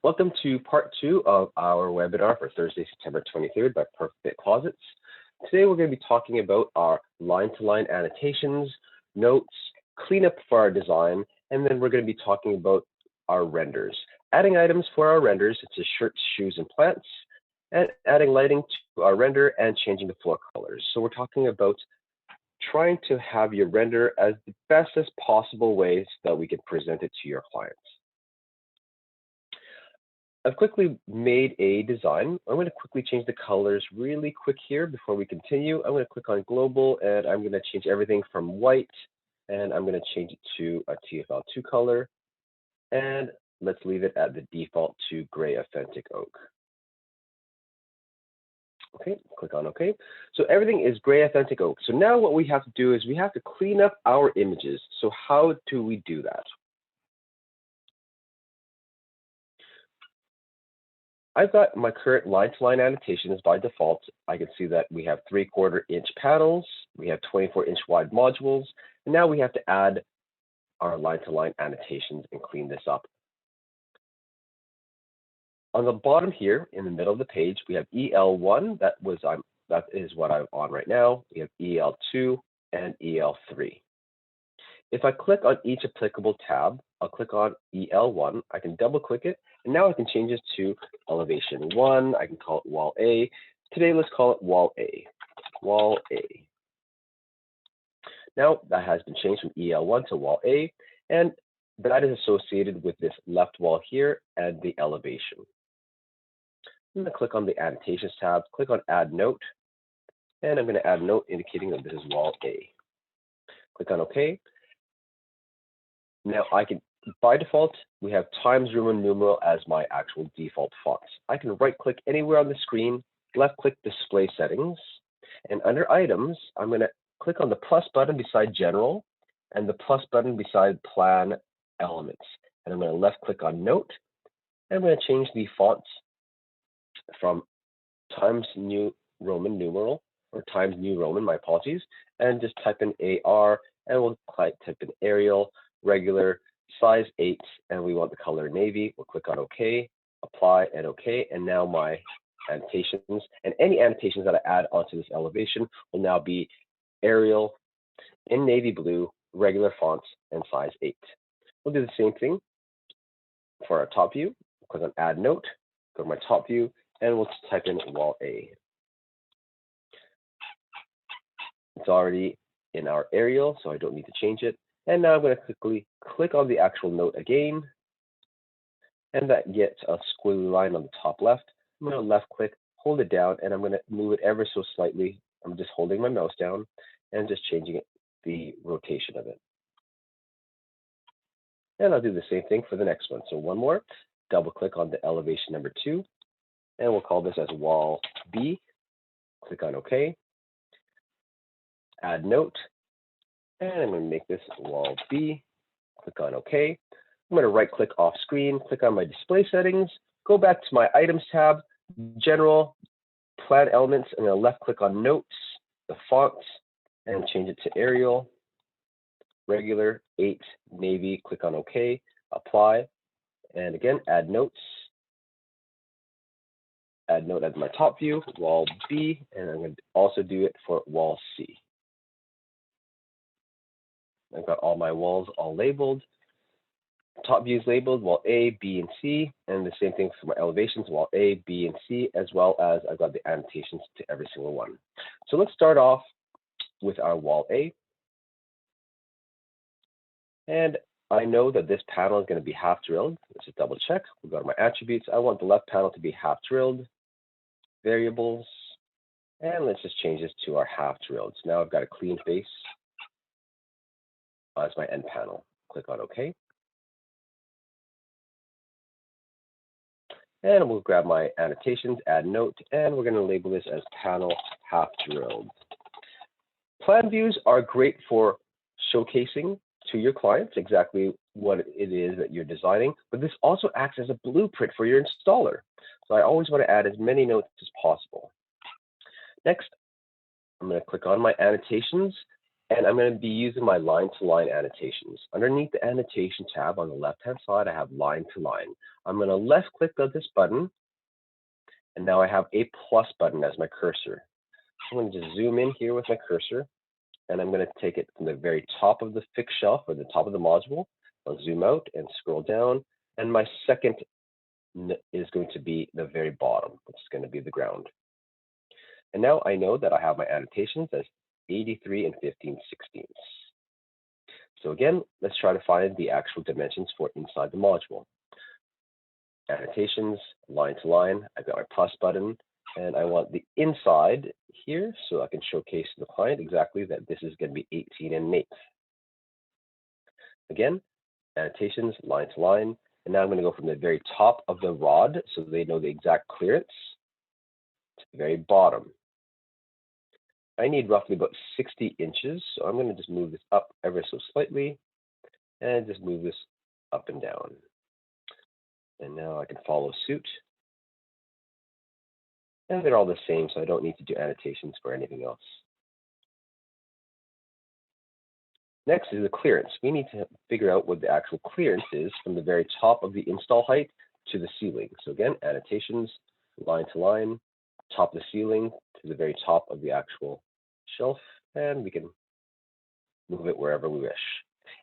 Welcome to part 2 of our webinar for Thursday, September 23rd by Perfect Closets. Today we're going to be talking about our line-to-line annotations, notes, cleanup for our design, and then we're going to be talking about our renders. Adding items for our renders, such as shirts, shoes, and plants, and adding lighting to our render and changing the floor colors. So we're talking about trying to have your render as the best as possible way so that we can present it to your clients. I've quickly made a design. I'm going to quickly change the colors really quick here before we continue. I'm going to click on global and I'm going to change everything from white and I'm going to change it to a TFL2 color. And let's leave it at the default to gray authentic oak. Okay, click on OK. So everything is gray authentic oak. So now what we have to do is we have to clean up our images. So how do we do that? I've got my current line-to-line annotations by default. I can see that we have 3/4 inch panels, we have 24-inch wide modules, and now we have to add our line-to-line annotations and clean this up. On the bottom here, in the middle of the page, we have EL1. That is what I'm on right now. We have EL2 and EL3. If I click on each applicable tab, I'll click on EL1. I can double click it, and now I can change this to elevation 1. I can call it wall A. Today, let's call it wall A. Wall A. Now that has been changed from EL1 to wall A, and that is associated with this left wall here and the elevation. I'm going to click on the Annotations tab, click on Add Note, and I'm going to add a note indicating that this is wall A. Click on OK. Now I can, by default, we have Times Roman numeral as my actual default fonts. I can right-click anywhere on the screen, left-click Display Settings, and under Items, I'm going to click on the plus button beside General and the plus button beside Plan Elements. And I'm going to left-click on Note, and I'm going to change the font from Times New Roman numeral, or Times New Roman, my apologies, and just type in AR, and we'll type in Arial, regular, size 8, and we want the color navy. We'll click on OK, apply, and OK. And now my annotations and any annotations that I add onto this elevation will now be Arial in navy blue, regular fonts, and size 8. We'll do the same thing for our top view. Click on Add Note, go to my top view, and we'll just type in wall A. It's already in our Arial, so I don't need to change it. And now I'm going to quickly click on the actual note again, and that gets a squiggly line on the top left. I'm going to left click, hold it down, and I'm going to move it ever so slightly. I'm just holding my mouse down and just changing it, the rotation of it. And I'll do the same thing for the next one. So one more, double click on the elevation number 2, and we'll call this as wall B. Click on OK, add note. And I'm going to make this wall B, click on OK. I'm going to right click off screen, click on my display settings, go back to my items tab, general, plan elements, and then left click on notes, the fonts, and change it to Arial, regular, 8, navy, click on OK, apply, and again, add notes. Add note as my top view, wall B, and I'm going to also do it for wall C. I've got all my walls all labeled. Top views labeled, wall A, B, and C, and the same thing for my elevations, wall A, B, and C, as well as I've got the annotations to every single one. So let's start off with our wall A. And I know that this panel is going to be half drilled. Let's just double check. We'll go to my attributes. I want the left panel to be half drilled. Variables, and let's just change this to our half drilled. So now I've got a clean face as my end panel. Click on OK. And we'll grab my annotations, add note, and we're going to label this as panel half drilled. Plan views are great for showcasing to your clients exactly what it is that you're designing, but this also acts as a blueprint for your installer. So I always want to add as many notes as possible. Next, I'm going to click on my annotations, And I'm going to be using my line-to-line annotations. Underneath the annotation tab on the left-hand side, I have line-to-line. I'm going to left-click on this button, and now I have a plus button as my cursor. I'm going to just zoom in here with my cursor, and I'm going to take it from the very top of the fixed shelf or the top of the module. I'll zoom out and scroll down, and my second is going to be the very bottom, which is going to be the ground. And now I know that I have my annotations as 83 and 15/16. So again, let's try to find the actual dimensions for inside the module. Annotations, line to line, I've got my plus button, and I want the inside here so I can showcase to the client exactly that this is going to be 18 1/8. Again, annotations, line to line, and now I'm going to go from the very top of the rod so they know the exact clearance to the very bottom. I need roughly about 60 inches, so I'm going to just move this up ever so slightly and just move this up and down. And now I can follow suit. And they're all the same, so I don't need to do annotations for anything else. Next is the clearance. We need to figure out what the actual clearance is from the very top of the install height to the ceiling. So again, annotations, line to line, top of the ceiling to the very top of the actual shelf, and we can move it wherever we wish.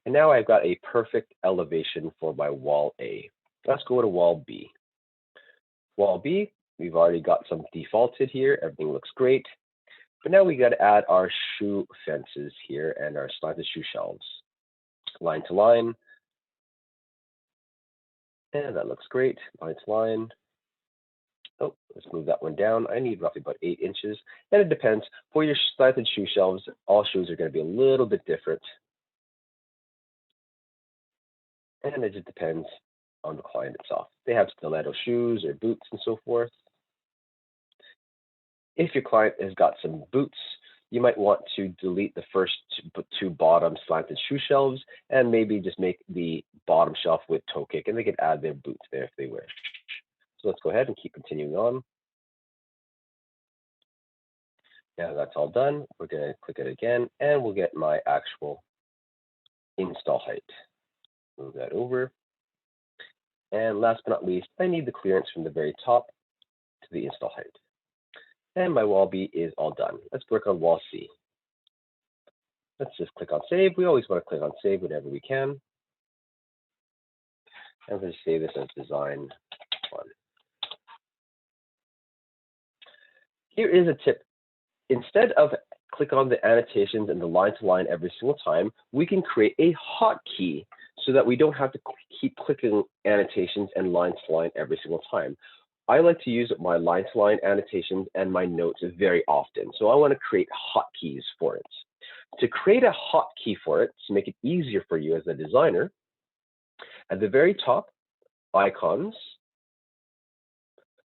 And now I've got a perfect elevation for my wall A. Let's go to wall B. Wall B, we've already got some defaulted here. Everything looks great. But now we got to add our shoe fences here and our slanted shoe shelves. Line to line. And that looks great. Line to line. Oh, let's move that one down. I need roughly about 8 inches. And it depends. For your slanted shoe shelves, all shoes are going to be a little bit different. And it just depends on the client itself. They have stiletto shoes or boots and so forth. If your client has got some boots, you might want to delete the first two bottom slanted shoe shelves and maybe just make the bottom shelf with toe kick, and they can add their boots there if they wish. So let's go ahead and keep continuing on. Now that's all done, we're going to click it again, and we'll get my actual install height. Move that over. And last but not least, I need the clearance from the very top to the install height. And my wall B is all done. Let's work on wall C. Let's just click on save. We always want to click on save whenever we can. And we'll just save this as design 1. Here is a tip. Instead of click on the annotations and the line to line every single time, we can create a hotkey so that we don't have to keep clicking annotations and line to line every single time. I like to use my line to line annotations and my notes very often. So I want to create hotkeys for it. To create a hotkey for it, to make it easier for you as a designer, at the very top, icons.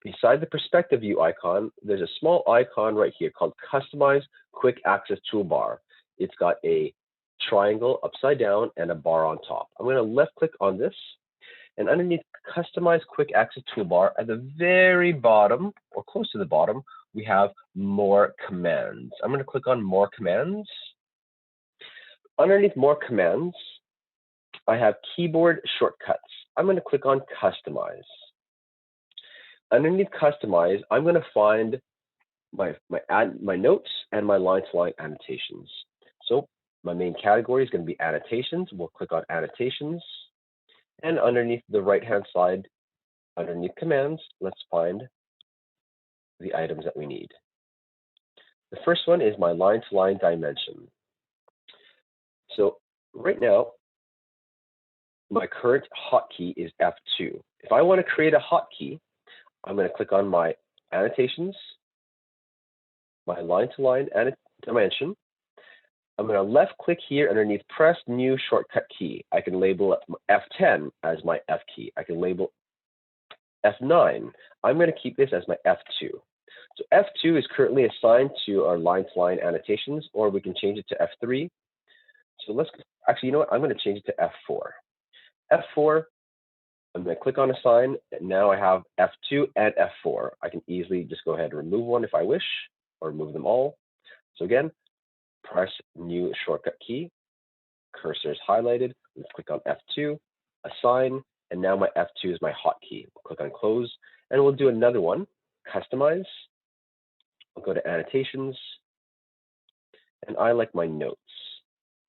Beside the perspective view icon, there's a small icon right here called Customize Quick Access Toolbar. It's got a triangle upside down and a bar on top. I'm going to left click on this, and underneath Customize Quick Access Toolbar at the very bottom or close to the bottom, we have More Commands. I'm going to click on More Commands. Underneath More Commands, I have keyboard shortcuts. I'm going to click on Customize. Underneath Customize, I'm going to find my notes and my line-to-line annotations. So my main category is going to be annotations. We'll click on annotations. And underneath the right-hand side, underneath commands, let's find the items that we need. The first one is my line-to-line dimension. So right now, my current hotkey is F2. If I want to create a hotkey, I'm going to click on my annotations, my line-to-line dimension. I'm going to left click here underneath press new shortcut key. I can label F10 as my F key. I can label F9. I'm going to keep this as my F2. So F2 is currently assigned to our line-to-line annotations, or we can change it to F3. So let's actually, you know what? I'm going to change it to F4. F4. I'm going to click on assign, and now I have F2 and F4. I can easily just go ahead and remove one if I wish, or remove them all. So again, press new shortcut key. Cursor is highlighted. Let's click on F2, assign, and now my F2 is my hotkey. We'll click on close, and we'll do another one, customize. I'll go to annotations, and I like my notes.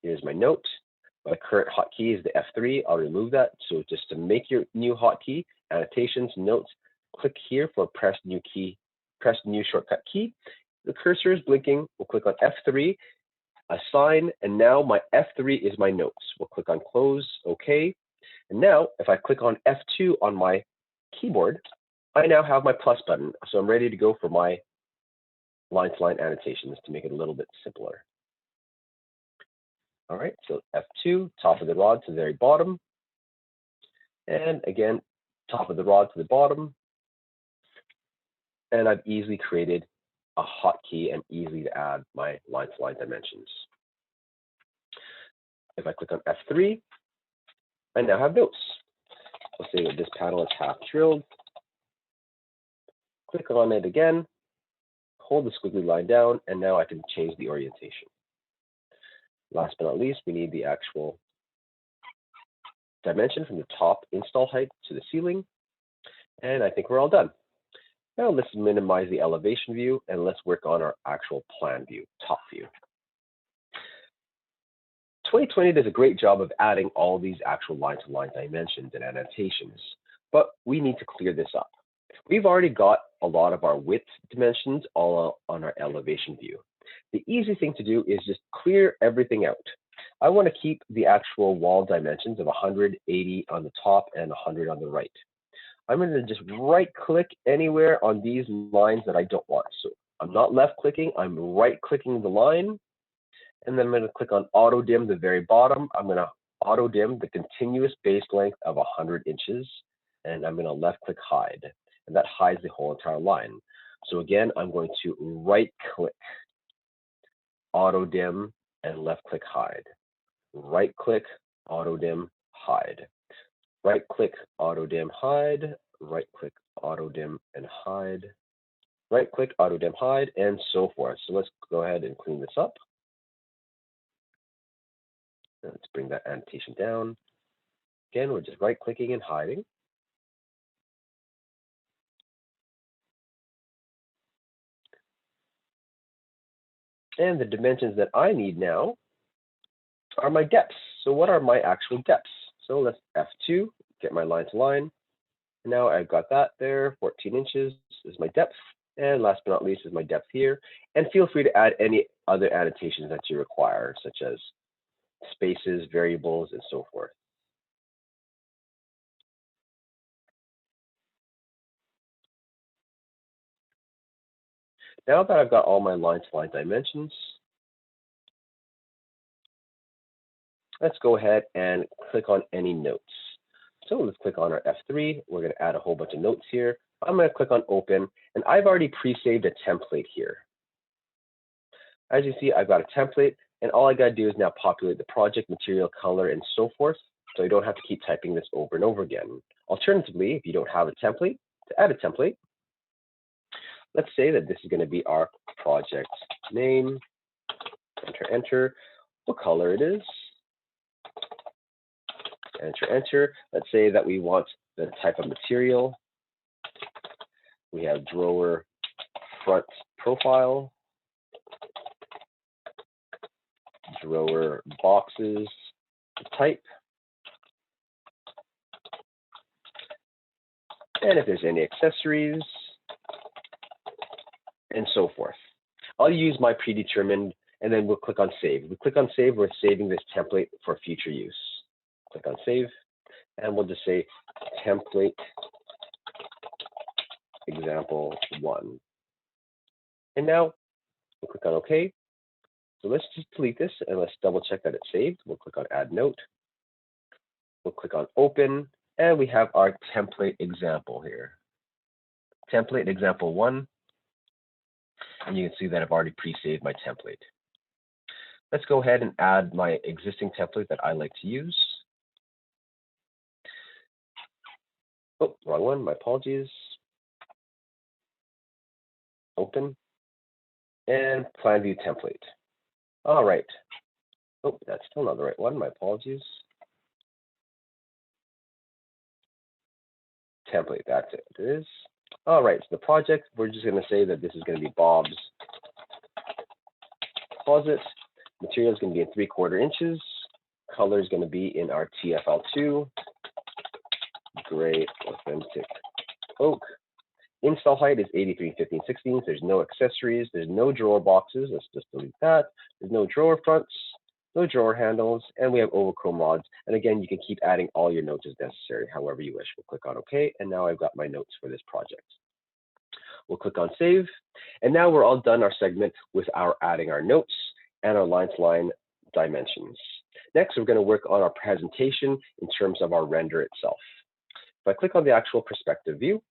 Here's my note. My current hotkey is the F3. I'll remove that. So just to make your new hotkey, annotations, notes, click here for press new shortcut key. The cursor is blinking. We'll click on F3, assign, and now my F3 is my notes. We'll click on close, OK. And now if I click on F2 on my keyboard, I now have my plus button. So I'm ready to go for my line-to-line annotations to make it a little bit simpler. All right, so F2, top of the rod to the very bottom. And again, top of the rod to the bottom. And I've easily created a hotkey and easy to add my line-to-line dimensions. If I click on F3, I now have notes. Let's say that this panel is half drilled. Click on it again, hold the squiggly line down, and now I can change the orientation. Last but not least, we need the actual dimension from the top install height to the ceiling. And I think we're all done. Now let's minimize the elevation view and let's work on our actual plan view, top view. 2020 does a great job of adding all these actual line-to-line dimensions and annotations, but we need to clear this up. We've already got a lot of our width dimensions all on our elevation view. The easy thing to do is just clear everything out. I want to keep the actual wall dimensions of 180 on the top and 100 on the right. I'm going to just right-click anywhere on these lines that I don't want. So I'm not left-clicking, I'm right-clicking the line, and then I'm going to click on auto-dim the very bottom. I'm going to auto-dim the continuous base length of 100 inches, and I'm going to left-click hide, and that hides the whole entire line. So again, I'm going to right-click, auto-dim, and left-click hide. Right-click, auto-dim, hide. Right-click, auto-dim, hide. Right-click, auto-dim, and hide. Right-click, auto-dim, hide, and so forth. So let's go ahead and clean this up. Let's bring that annotation down. Again, we're just right-clicking and hiding. And the dimensions that I need now are my depths. So what are my actual depths? So let's F2, get my line to line. Now I've got that there, 14 inches is my depth. And last but not least is my depth here. And feel free to add any other annotations that you require, such as spaces, variables, and so forth. Now that I've got all my line-to-line dimensions, let's go ahead and click on any notes. So let's click on our F3. We're going to add a whole bunch of notes here. I'm going to click on open, and I've already pre-saved a template here. As you see, I've got a template, and all I got to do is now populate the project, material, color, and so forth, so you don't have to keep typing this over and over again. Alternatively, if you don't have a template, to add a template, let's say that this is going to be our project name. Enter, enter, what color it is. Enter, enter. Let's say that we want the type of material. We have drawer front profile, drawer boxes type, and if there's any accessories, and so forth. I'll use my predetermined, and then we'll click on save. We click on save, we're saving this template for future use. Click on save, and we'll just say template example 1. And now we'll click on OK. So let's just delete this and let's double check that it's saved. We'll click on add note. We'll click on open, and we have our template example here. Template example 1. And you can see that I've already pre-saved my template. Let's go ahead and add my existing template that I like to use. Oh, wrong one, my apologies. Open, and plan view template. All right. Oh, that's still not the right one. My apologies. Template, that's it. It is. All right, so the project, we're just going to say that this is going to be Bob's closet. Material is going to be in 3/4 inches. Color is going to be in our TFL2, gray authentic oak. Install height is 83 15/16. There's no accessories. There's no drawer boxes. Let's just delete that. There's no drawer fronts, no drawer handles, and we have overchrome rods. And again, you can keep adding all your notes as necessary, however you wish. We'll click on OK, and now I've got my notes for this project. We'll click on Save, and now we're all done our segment with our adding our notes and our line-to-line dimensions. Next, we're going to work on our presentation in terms of our render itself. If I click on the actual perspective view,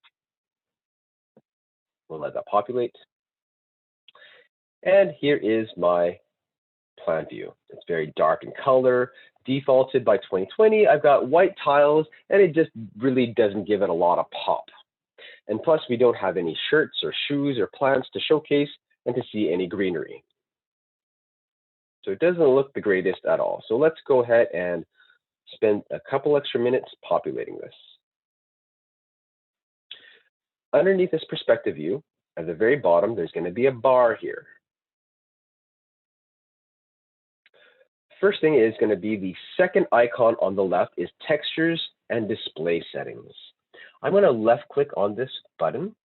we'll let that populate. And here is my plan view. It's very dark in color, defaulted by 2020. I've got white tiles, and it just really doesn't give it a lot of pop. And plus, we don't have any shirts or shoes or plants to showcase and to see any greenery. So it doesn't look the greatest at all. So let's go ahead and spend a couple extra minutes populating this. Underneath this perspective view, at the very bottom, there's going to be a bar here. First thing is going to be the second icon on the left is Textures and Display Settings. I'm going to left click on this button.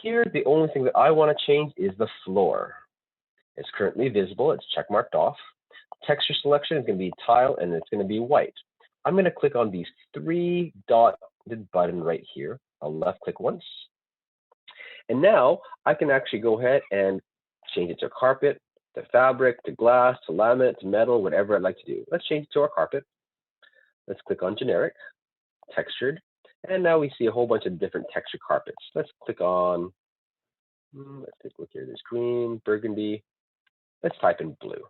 Here, the only thing that I want to change is the floor. It's currently visible. It's checkmarked off. Texture selection is going to be tile, and it's going to be white. I'm going to click on these 3 dotted button right here. I'll left click once. And now I can actually go ahead and change it to carpet, to fabric, to glass, to laminate, to metal, whatever I'd like to do. Let's change it to our carpet. Let's click on generic, textured, and now we see a whole bunch of different texture carpets. Let's click on, let's take a look here. There's green, burgundy. Let's type in blue.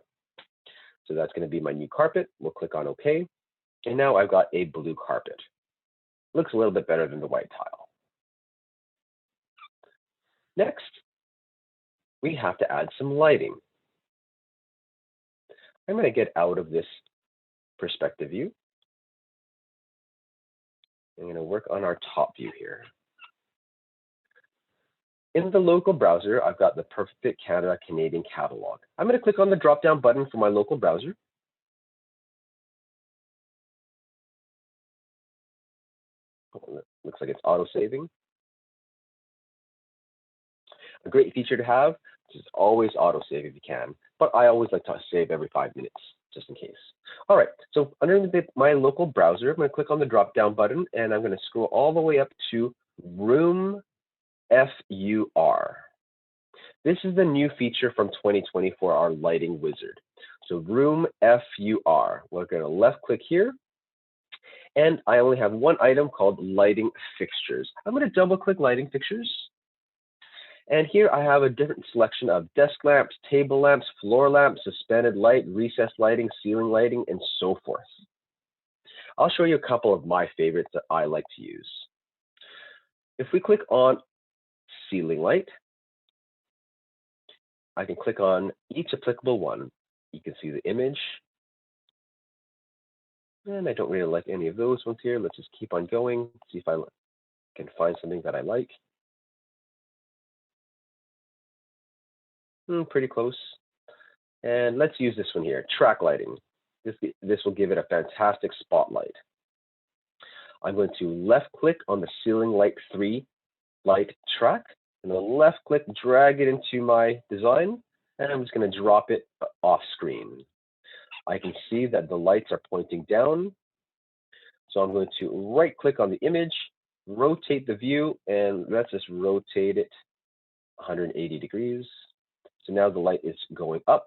So that's going to be my new carpet. We'll click on OK. And now I've got a blue carpet. Looks a little bit better than the white tile. Next, we have to add some lighting. I'm going to get out of this perspective view. I'm going to work on our top view here. In the local browser, I've got the Perfect Canada Canadian catalog. I'm going to click on the drop-down button for my local browser. Looks like it's auto-saving. A great feature to have is always auto-save if you can, but I always like to save every 5 minutes, just in case. All right, so underneath my local browser, I'm going to click on the drop-down button, and I'm going to scroll all the way up to Room FUR. This is the new feature from 2020 for our lighting wizard. So Room FUR. We're going to left-click here. And I only have one item called Lighting Fixtures. I'm going to double-click Lighting Fixtures. And here I have a different selection of desk lamps, table lamps, floor lamps, suspended light, recessed lighting, ceiling lighting, and so forth. I'll show you a couple of my favorites that I like to use. If we click on ceiling light, I can click on each applicable one. You can see the image. And I don't really like any of those ones here. Let's just keep on going, see if I can find something that I like. Pretty close. And let's use this one here, track lighting. This will give it a fantastic spotlight. I'm going to left click on the ceiling light 3 light track, and then left click, drag it into my design, and I'm just going to drop it off screen. I can see that the lights are pointing down. So I'm going to right click on the image, rotate the view, and let's just rotate it 180 degrees. So now the light is going up,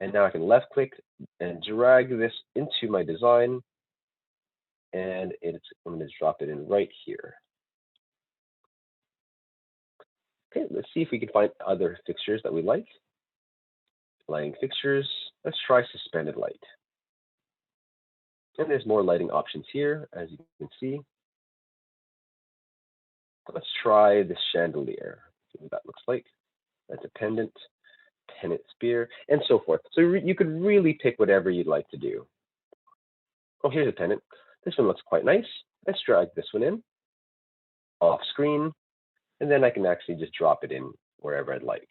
and now I can left click and drag this into my design, and I'm going to drop it in right here. Okay, let's see if we can find other fixtures that we like. Lighting fixtures, let's try suspended light. And there's more lighting options here, as you can see. Let's try the chandelier, see what that looks like. That's a pendant. pennant spear, and so forth. So you could really pick whatever you'd like to do. Oh, here's a pennant. This one looks quite nice. Let's drag this one in, off screen, and then I can actually just drop it in wherever I'd like.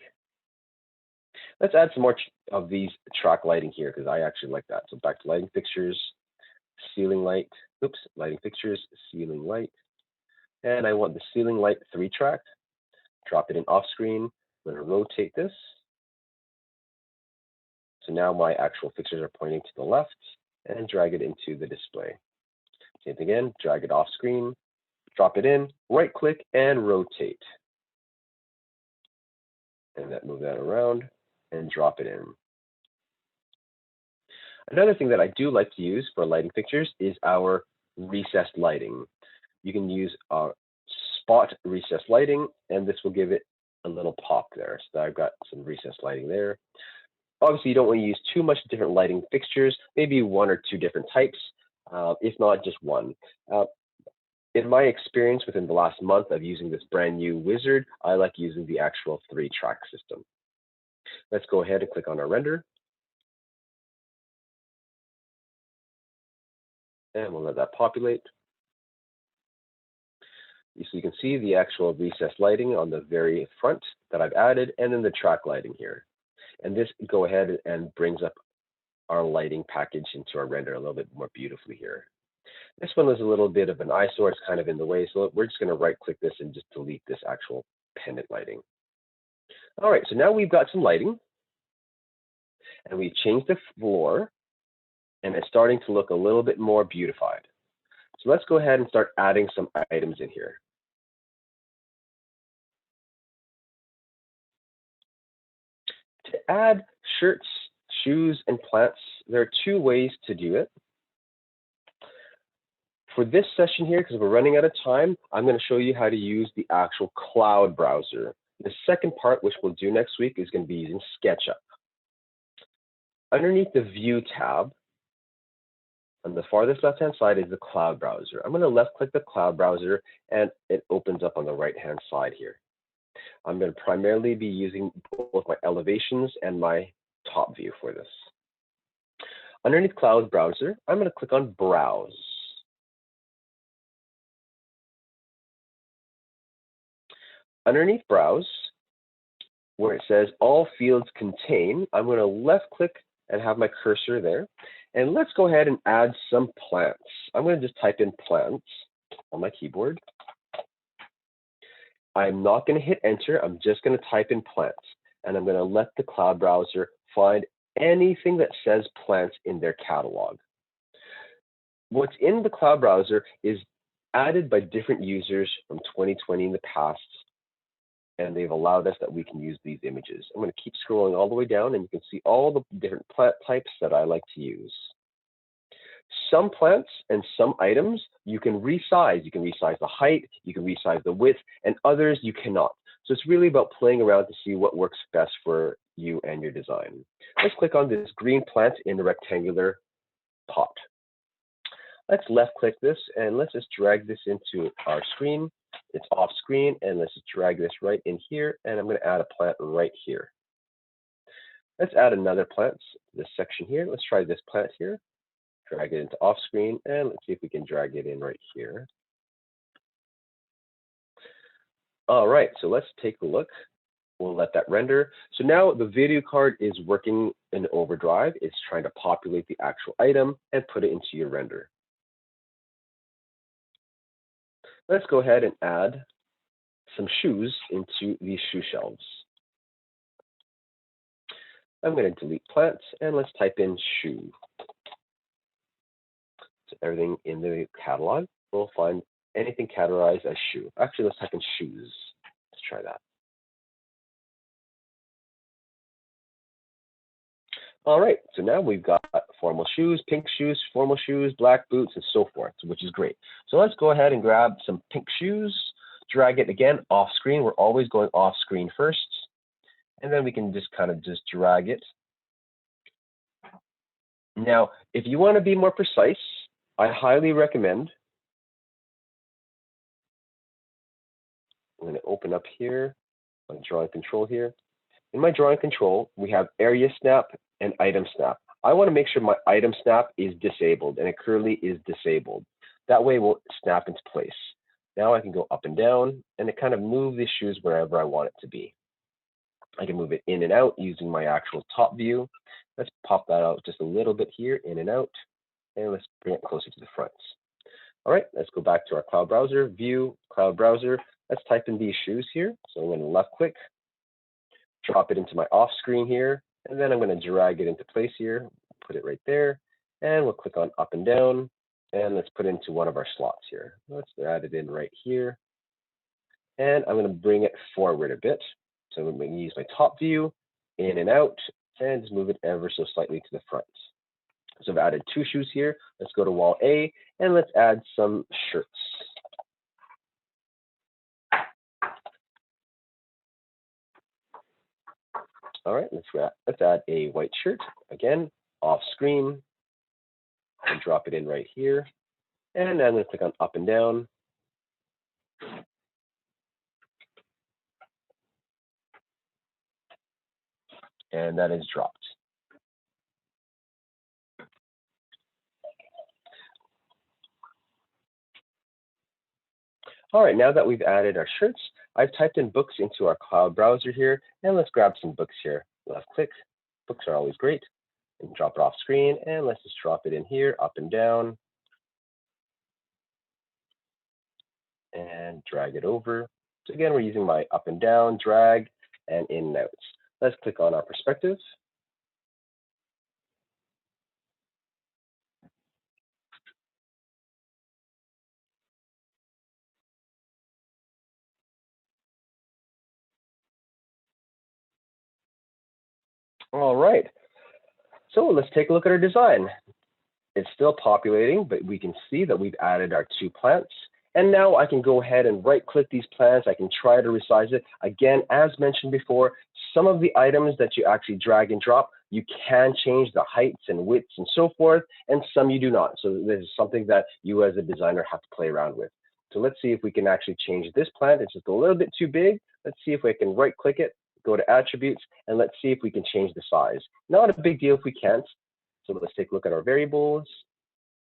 Let's add some more of these track lighting here because I actually like that. So back to lighting fixtures, ceiling light, oops, lighting fixtures, ceiling light. And I want the ceiling light 3-track. Drop it in off screen. I'm going to rotate this. So now my actual fixtures are pointing to the left and drag it into the display. Same thing again, drag it off screen, drop it in, right click and rotate. And that move that around and drop it in. Another thing that I do like to use for lighting fixtures is our recessed lighting. You can use spot recessed lighting, and this will give it a little pop there. So I've got some recessed lighting there. Obviously, you don't want to use too much different lighting fixtures, maybe 1 or 2 different types, if not just one. In my experience within the last month of using this brand new wizard, I like using the actual 3-track system. Let's go ahead and click on our render. And we'll let that populate. So you can see the actual recessed lighting on the very front that I've added, and then the track lighting here. And this go ahead and brings up our lighting package into our render a little bit more beautifully here. This one is a little bit of an eyesore, it's kind of in the way, so we're just going to right click this and just delete this actual pendant lighting. All right, so now we've got some lighting, and we've changed the floor, and it's starting to look a little bit more beautified. So let's go ahead and start adding some items in here. To add shirts, shoes, and plants, there are 2 ways to do it. For this session here, because we're running out of time, I'm going to show you how to use the actual cloud browser. The second part, which we'll do next week, is going to be using SketchUp. Underneath the View tab, on the farthest left-hand side is the cloud browser. I'm going to left-click the cloud browser, and it opens up on the right-hand side here. I'm going to primarily be using both my elevations and my top view for this. Underneath cloud browser, I'm going to click on Browse. Underneath Browse, where it says All Fields Contain, I'm going to left-click and have my cursor there. And let's go ahead and add some plants. I'm going to just type in plants on my keyboard. I'm not going to hit enter. I'm just going to type in plants. And I'm going to let the cloud browser find anything that says plants in their catalog. What's in the cloud browser is added by different users from 2020 in the past, and they've allowed us that we can use these images. I'm going to keep scrolling all the way down, and you can see all the different plant types that I like to use. Some plants and some items you can resize. You can resize the height, you can resize the width, and others you cannot. So it's really about playing around to see what works best for you and your design. Let's click on this green plant in the rectangular pot. Let's left click this and let's just drag this into our screen. It's off screen, and let's just drag this right in here, and I'm going to add a plant right here. Let's add another plant, this section here. Let's try this plant here. Drag it into off screen, and let's see if we can drag it in right here. All right, so let's take a look. We'll let that render. So now the video card is working in overdrive. It's trying to populate the actual item and put it into your render. Let's go ahead and add some shoes into these shoe shelves. I'm going to delete plants, and let's type in shoe. So everything in the catalog, we'll find anything categorized as shoe. Actually, let's type in shoes. Let's try that. All right, so now we've got formal shoes, pink shoes, formal shoes, black boots, and so forth, which is great. So let's go ahead and grab some pink shoes, drag it again off screen. We're always going off screen first, and then we can just kind of just drag it. Now, if you want to be more precise, I highly recommend, I'm going to open up here, on drawing control here. In my drawing control, we have area snap and item snap. I want to make sure my item snap is disabled, and it currently is disabled. That way it will snap into place. Now I can go up and down, and it kind of move the shoes wherever I want it to be. I can move it in and out using my actual top view. Let's pop that out just a little bit here, in and out, and let's bring it closer to the front. All right, let's go back to our cloud browser, view, cloud browser. Let's type in these shoes here. So I'm going to left click, drop it into my off screen here, and then I'm going to drag it into place here, put it right there, and we'll click on up and down, and let's put it into one of our slots here. Let's add it in right here, and I'm going to bring it forward a bit. So I'm going to use my top view, in and out, and just move it ever so slightly to the front. So I've added two shoes here. Let's go to wall A, and let's add some shirts. All right, let's add a white shirt. Again, off screen, and drop it in right here. And I'm going to click on up and down. And that is dropped. All right, now that we've added our shirts, I've typed in books into our cloud browser here, and let's grab some books here. Left click, books are always great, and drop it off screen, and let's just drop it in here, up and down, and drag it over. So again, we're using my up and down, drag, and in and out. Let's click on our perspective. All right, so let's take a look at our design. It's still populating, but we can see that we've added our two plants. And now I can go ahead and right click these plants. I can try to resize it. Again, as mentioned before, some of the items that you actually drag and drop, you can change the heights and widths and so forth, and some you do not. So this is something that you as a designer have to play around with. So let's see if we can actually change this plant. It's just a little bit too big. Let's see if we can right click it, go to attributes, and let's see if we can change the size. Not a big deal if we can't. So let's take a look at our variables,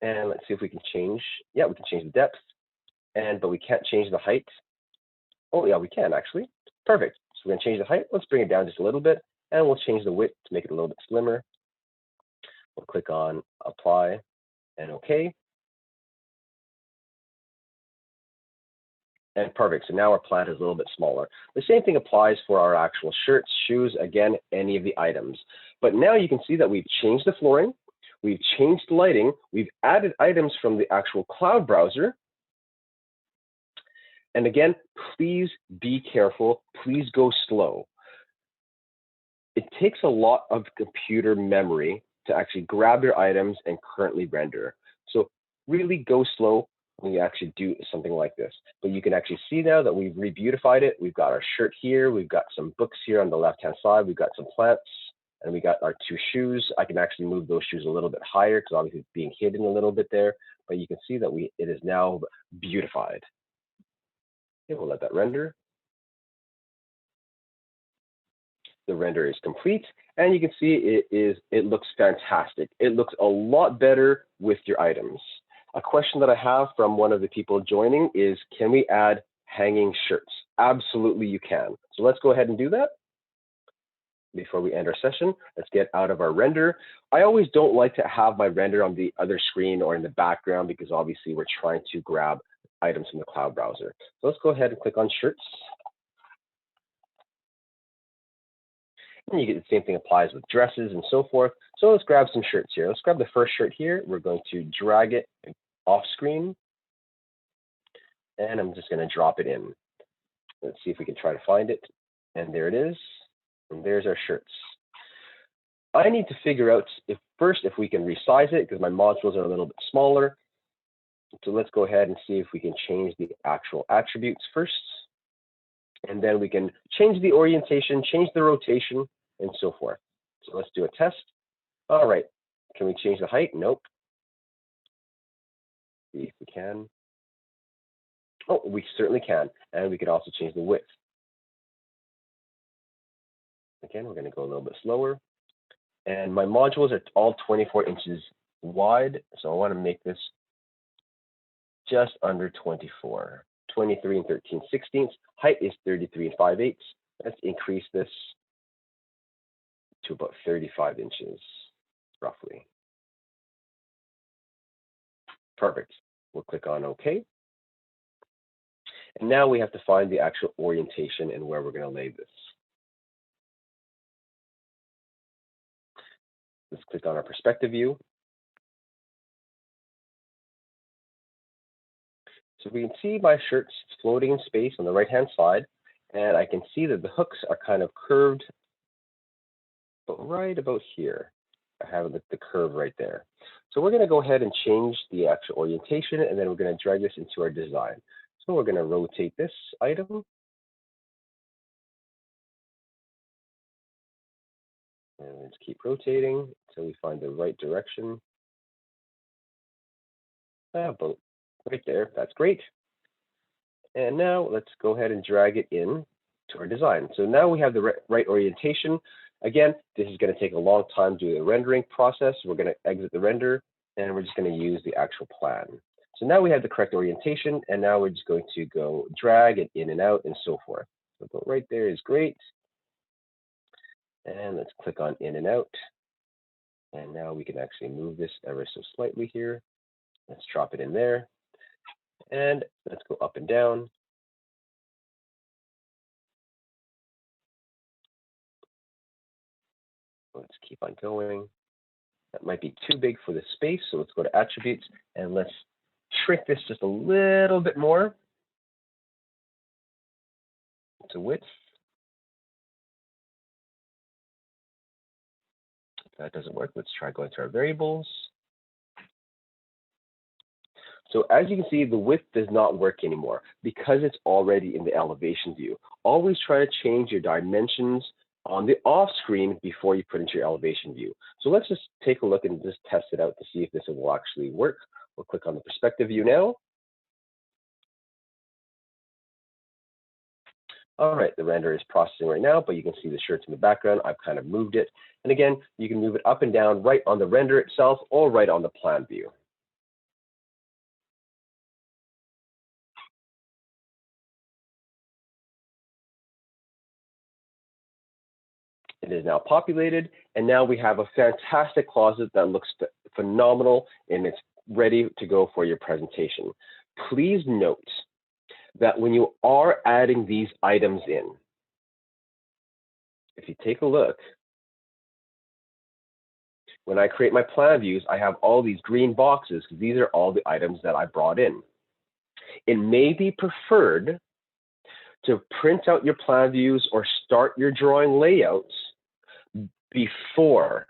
and let's see if we can change. Yeah, we can change the depth, but we can't change the height. Oh yeah, we can actually. Perfect. So we're gonna change the height. Let's bring it down just a little bit, and we'll change the width to make it a little bit slimmer. We'll click on apply and OK. And perfect. So now our plant is a little bit smaller. The same thing applies for our actual shirts, shoes, again, any of the items. But now you can see that we've changed the flooring, we've changed the lighting, we've added items from the actual cloud browser. And again, please be careful. Please go slow. It takes a lot of computer memory to actually grab your items and currently render. So really go slow when you actually do something like this. But you can actually see now that we've re-beautified it. We've got our shirt here. We've got some books here on the left-hand side. We've got some plants, and we got our two shoes. I can actually move those shoes a little bit higher because obviously it's being hidden a little bit there. But you can see that it is now beautified. Okay, we'll let that render. The render is complete, and you can see it looks fantastic. It looks a lot better with your items. A question that I have from one of the people joining is, can we add hanging shirts? Absolutely, you can. So let's go ahead and do that. Before we end our session, let's get out of our render. I always don't like to have my render on the other screen or in the background because obviously we're trying to grab items from the cloud browser. So let's go ahead and click on shirts. And you get the same thing applies with dresses and so forth. So let's grab some shirts here. Let's grab the first shirt here. We're going to drag it off screen. And I'm just going to drop it in. Let's see if we can try to find it. And there it is. And there's our shirts. I need to figure out if we can resize it because my modules are a little bit smaller. So let's go ahead and see if we can change the actual attributes first. And then we can change the orientation, change the rotation, and so forth. So let's do a test. All right, can we change the height? Nope. See if we can. Oh, we certainly can. And we can also change the width. Again, we're going to go a little bit slower. And my modules are all 24 inches wide, so I want to make this just under 24. 23 and 13/16. Height is 33 and 5/8. Let's increase this to about 35 inches, roughly. Perfect. We'll click on OK. And now we have to find the actual orientation and where we're going to lay this. Let's click on our perspective view. So we can see my shirts floating in space on the right-hand side, and I can see that the hooks are kind of curved, but right about here. I have the curve right there. So we're going to go ahead and change the actual orientation, and then we're going to drag this into our design. So we're going to rotate this item. And let's keep rotating until we find the right direction. About right there, that's great. And now let's go ahead and drag it in to our design. So now we have the right orientation. Again, this is going to take a long time to do the rendering process. We're going to exit the render, and we're just going to use the actual plan. So now we have the correct orientation, and now we're just going to go drag it in and out and so forth. So go right there is great. And let's click on in and out. And now we can actually move this ever so slightly here. Let's drop it in there. And let's go up and down. Let's keep on going. That might be too big for the space, so let's go to attributes and let's shrink this just a little bit more to width. If that doesn't work, let's try going to our variables. So as you can see, the width does not work anymore because it's already in the elevation view. Always try to change your dimensions on the off screen before you put into your elevation view. So let's just take a look and just test it out to see if this will actually work. We'll click on the perspective view now. All right, the render is processing right now, but you can see the shirts in the background. I've kind of moved it. And again, you can move it up and down right on the render itself or right on the plan view. It is now populated, and now we have a fantastic closet that looks phenomenal, and it's ready to go for your presentation. Please note that when you are adding these items in, if you take a look, when I create my plan views, I have all these green boxes because these are all the items that I brought in. It may be preferred to print out your plan views or start your drawing layouts before.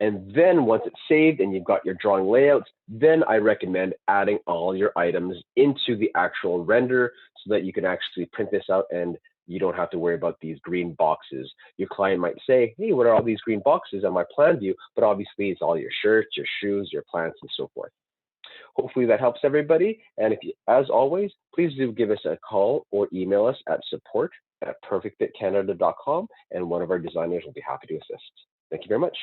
And then once it's saved and you've got your drawing layouts, then I recommend adding all your items into the actual render so that you can actually print this out and you don't have to worry about these green boxes. Your client might say, hey, what are all these green boxes on my plan view? But obviously it's all your shirts, your shoes, your plants, and so forth. Hopefully that helps everybody. And if you, as always, please do give us a call or email us at support@perfectfitcanada.com, and one of our designers will be happy to assist. Thank you very much.